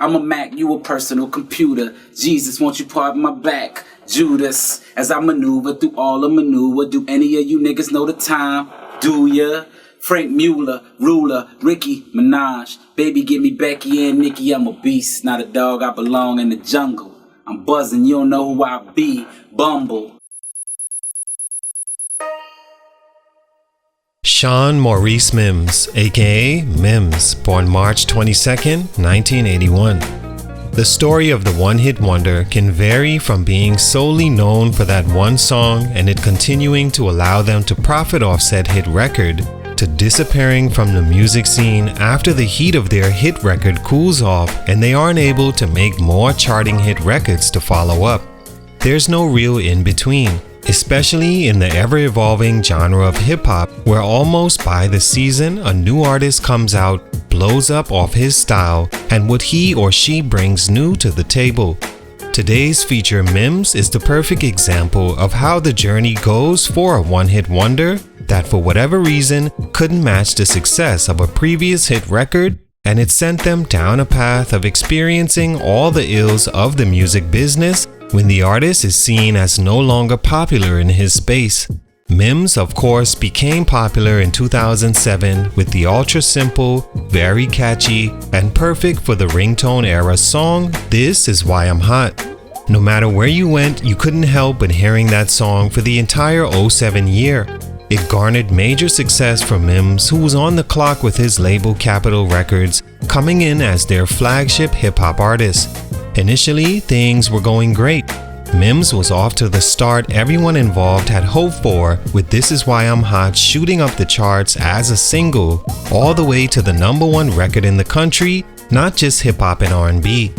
I'm a Mac, you a personal computer. Jesus, won't you pardon my back? Judas, as I maneuver through all the maneuver. Do any of you niggas know the time? Do ya? Frank Mueller, Ruler, Ricky Minaj. Baby, give me Becky and Nikki, I'm a beast. Not a dog, I belong in the jungle. I'm buzzing, you don't know who I be. Bumble. Sean Maurice Mims, aka Mims, born March 22nd, 1981. The story of the one-hit wonder can vary from being solely known for that one song and it continuing to allow them to profit off said hit record, to disappearing from the music scene after the heat of their hit record cools off and they aren't able to make more charting hit records to follow up. There's no real in-between, especially in the ever-evolving genre of hip-hop where almost by the season a new artist comes out, blows up off his style and what he or she brings new to the table. Today's feature, Mims, is the perfect example of how the journey goes for a one-hit wonder that for whatever reason couldn't match the success of a previous hit record, and it sent them down a path of experiencing all the ills of the music business when the artist is seen as no longer popular in his space. Mims, of course, became popular in 2007 with the ultra-simple, very catchy, and perfect for the ringtone era song, This Is Why I'm Hot. No matter where you went, you couldn't help but hearing that song for the entire 07 year. It garnered major success for Mims, who was on the clock with his label Capitol Records, coming in as their flagship hip-hop artist. Initially, things were going great. Mims was off to the start everyone involved had hoped for, with This Is Why I'm Hot shooting up the charts as a single, all the way to the #1 record in the country, not just hip-hop and R&B.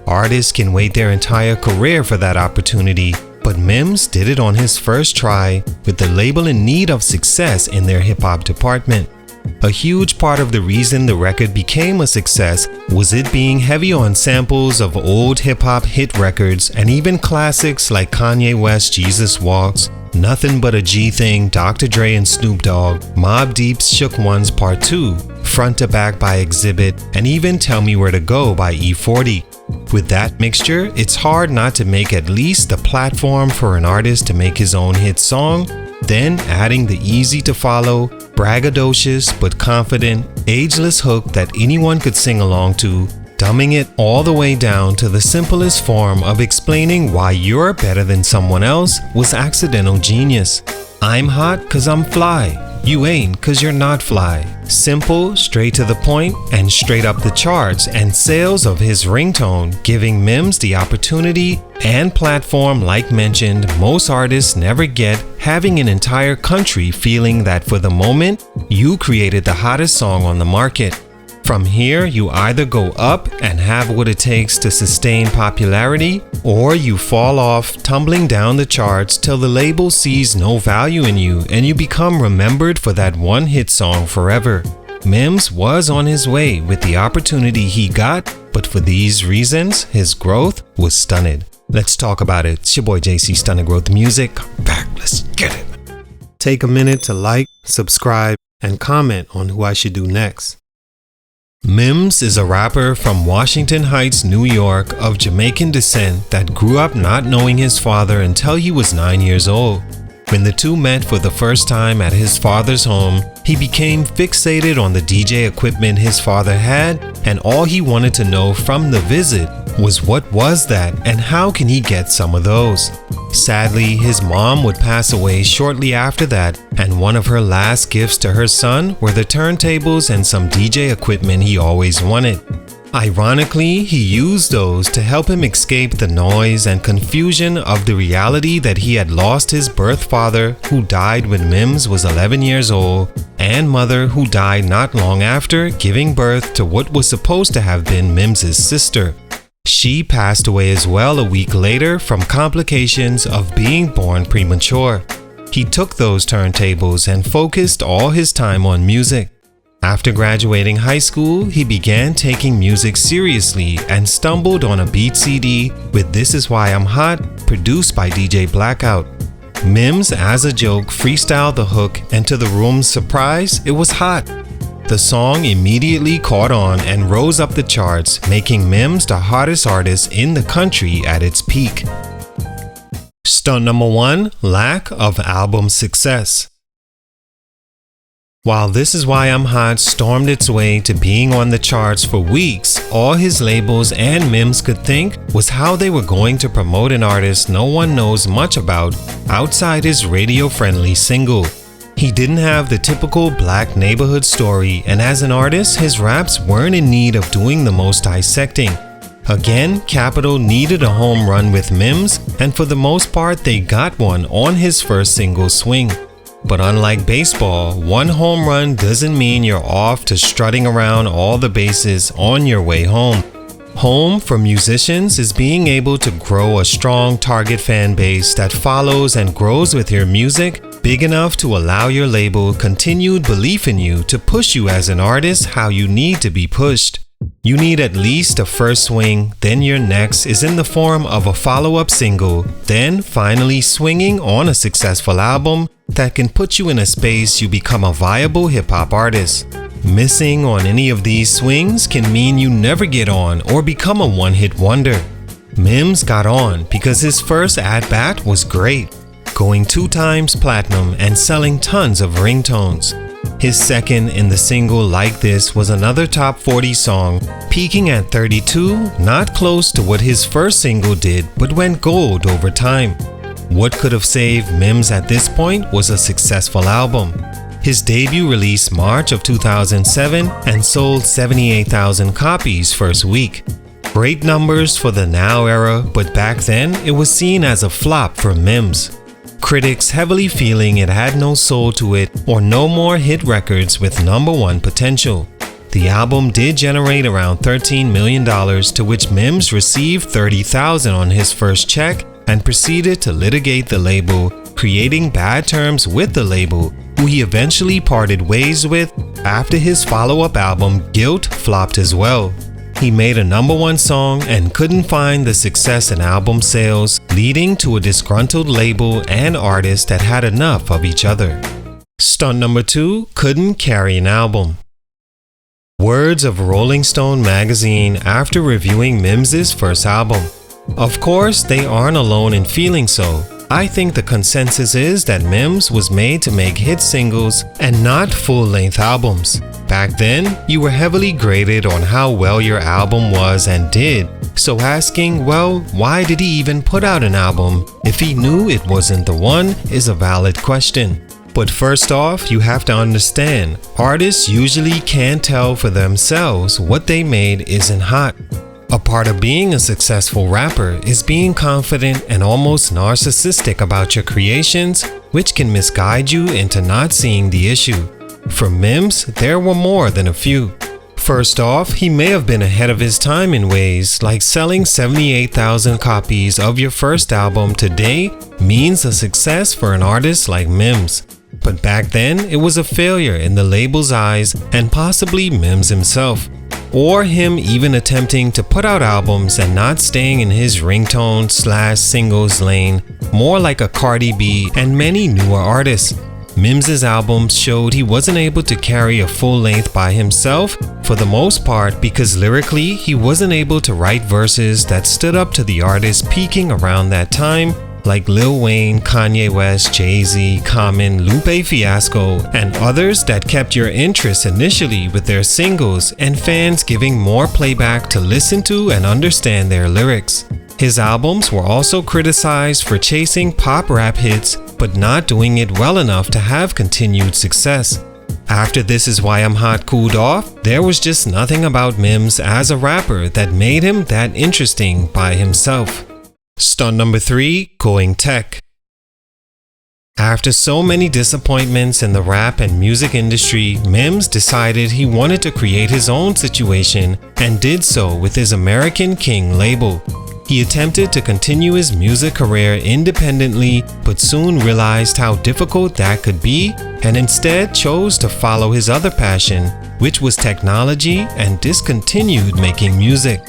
Artists can wait their entire career for that opportunity, but Mims did it on his first try, with the label in need of success in their hip-hop department. A huge part of the reason the record became a success was it being heavy on samples of old hip-hop hit records and even classics like Kanye West's Jesus Walks, Nothing But a G Thing, Dr. Dre and Snoop Dogg, Mobb Deep's Shook Ones Part 2, Front to Back by Exhibit, and even Tell Me Where to Go by E40. With that mixture, it's hard not to make at least the platform for an artist to make his own hit song, then adding the easy to follow, braggadocious but confident, ageless hook that anyone could sing along to, dumbing it all the way down to the simplest form of explaining why you're better than someone else was accidental genius. I'm hot 'cause I'm fly. You ain't 'cause you're not fly. Simple, straight to the point, and straight up the charts and sales of his ringtone, giving Mims the opportunity and platform like mentioned most artists never get, having an entire country feeling that for the moment, you created the hottest song on the market. From here, you either go up and have what it takes to sustain popularity, or you fall off, tumbling down the charts till the label sees no value in you and you become remembered for that one hit song forever. Mims was on his way with the opportunity he got, but for these reasons, his growth was stunted. Let's talk about it. It's your boy JC, Stunted Growth Music. Come back, let's get it. Take a minute to like, subscribe, and comment on who I should do next. Mims is a rapper from Washington Heights, New York, of Jamaican descent that grew up not knowing his father until he was 9 years old. When the two met for the first time at his father's home, he became fixated on the DJ equipment his father had, and all he wanted to know from the visit was what was that and how can he get some of those. Sadly, his mom would pass away shortly after that, and one of her last gifts to her son were the turntables and some DJ equipment he always wanted. Ironically, he used those to help him escape the noise and confusion of the reality that he had lost his birth father, who died when Mims was 11 years old, and mother, who died not long after, giving birth to what was supposed to have been Mims's sister. She passed away as well a week later from complications of being born premature. He took those turntables and focused all his time on music. After graduating high school, he began taking music seriously and stumbled on a beat CD with This Is Why I'm Hot, produced by DJ Blackout. Mims, as a joke, freestyled the hook, and to the room's surprise, it was hot. The song immediately caught on and rose up the charts, making Mims the hottest artist in the country at its peak. Stunt number 1, lack of album success. While This Is Why I'm Hot stormed its way to being on the charts for weeks, all his labels and Mims could think was how they were going to promote an artist no one knows much about outside his radio-friendly single. He didn't have the typical black neighborhood story, and as an artist, his raps weren't in need of doing the most dissecting. Again, Capitol needed a home run with Mims, and for the most part they got one on his first single Swing. But unlike baseball, one home run doesn't mean you're off to strutting around all the bases on your way home. Home for musicians is being able to grow a strong target fan base that follows and grows with your music, big enough to allow your label continued belief in you to push you as an artist how you need to be pushed. You need at least a first swing, then your next is in the form of a follow-up single, then finally swinging on a successful album that can put you in a space you become a viable hip-hop artist. Missing on any of these swings can mean you never get on or become a one-hit wonder. Mims got on because his first at-bat was great, going 2 times platinum and selling tons of ringtones. His second in the single Like This was another top 40 song, peaking at 32, not close to what his first single did, but went gold over time. What could have saved Mims at this point was a successful album. His debut released March of 2007 and sold 78,000 copies first week. Great numbers for the now era, but back then it was seen as a flop for Mims. Critics heavily feeling it had no soul to it or no more hit records with #1 potential. The album did generate around $13 million, to which Mims received $30,000 on his first check and proceeded to litigate the label, creating bad terms with the label, who he eventually parted ways with after his follow-up album Guilt flopped as well. He made a #1 song and couldn't find the success in album sales, leading to a disgruntled label and artist that had enough of each other. Stunt number 2, couldn't carry an album. Words of Rolling Stone magazine after reviewing Mims's first album. Of course, they aren't alone in feeling so. I think the consensus is that Mims was made to make hit singles and not full-length albums. Back then, you were heavily graded on how well your album was and did, so asking, well, why did he even put out an album if he knew it wasn't the one is a valid question. But first off, you have to understand, artists usually can't tell for themselves what they made isn't hot. A part of being a successful rapper is being confident and almost narcissistic about your creations, which can misguide you into not seeing the issue. For Mims, there were more than a few. First off, he may have been ahead of his time in ways like selling 78,000 copies of your first album today means a success for an artist like Mims. But back then, it was a failure in the label's eyes and possibly Mims himself. Or him even attempting to put out albums and not staying in his ringtone/singles lane, more like a Cardi B and many newer artists. Mims's albums showed he wasn't able to carry a full length by himself for the most part because lyrically he wasn't able to write verses that stood up to the artists peaking around that time, like Lil Wayne, Kanye West, Jay-Z, Common, Lupe Fiasco, and others that kept your interest initially with their singles and fans giving more playback to listen to and understand their lyrics. His albums were also criticized for chasing pop rap hits but not doing it well enough to have continued success. After This Is Why I'm Hot cooled off, there was just nothing about Mims as a rapper that made him that interesting by himself. Stunt number 3, going tech. After so many disappointments in the rap and music industry, Mims decided he wanted to create his own situation and did so with his American King label. He attempted to continue his music career independently, but soon realized how difficult that could be and instead chose to follow his other passion, which was technology, and discontinued making music.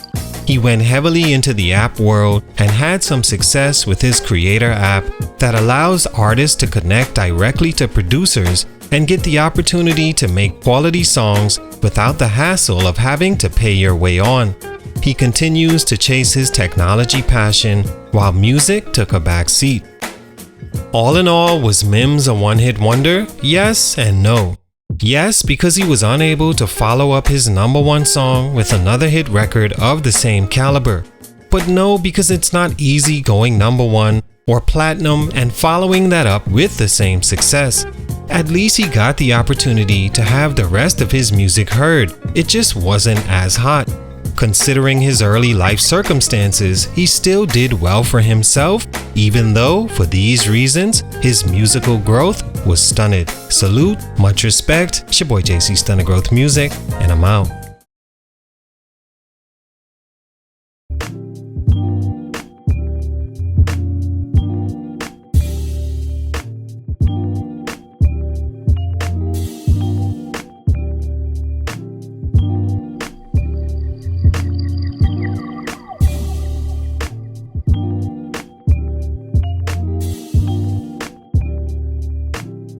He went heavily into the app world and had some success with his Creator app that allows artists to connect directly to producers and get the opportunity to make quality songs without the hassle of having to pay your way on. He continues to chase his technology passion while music took a back seat. All in all, was Mims a one-hit wonder? Yes and no. Yes, because he was unable to follow up his #1 song with another hit record of the same caliber. But no, because it's not easy going #1 or platinum and following that up with the same success. At least he got the opportunity to have the rest of his music heard. It just wasn't as hot. Considering his early life circumstances, he still did well for himself, even though, for these reasons, his musical growth was stunted. Salute, much respect, it's your boy JC Stunted Growth Music, and I'm out.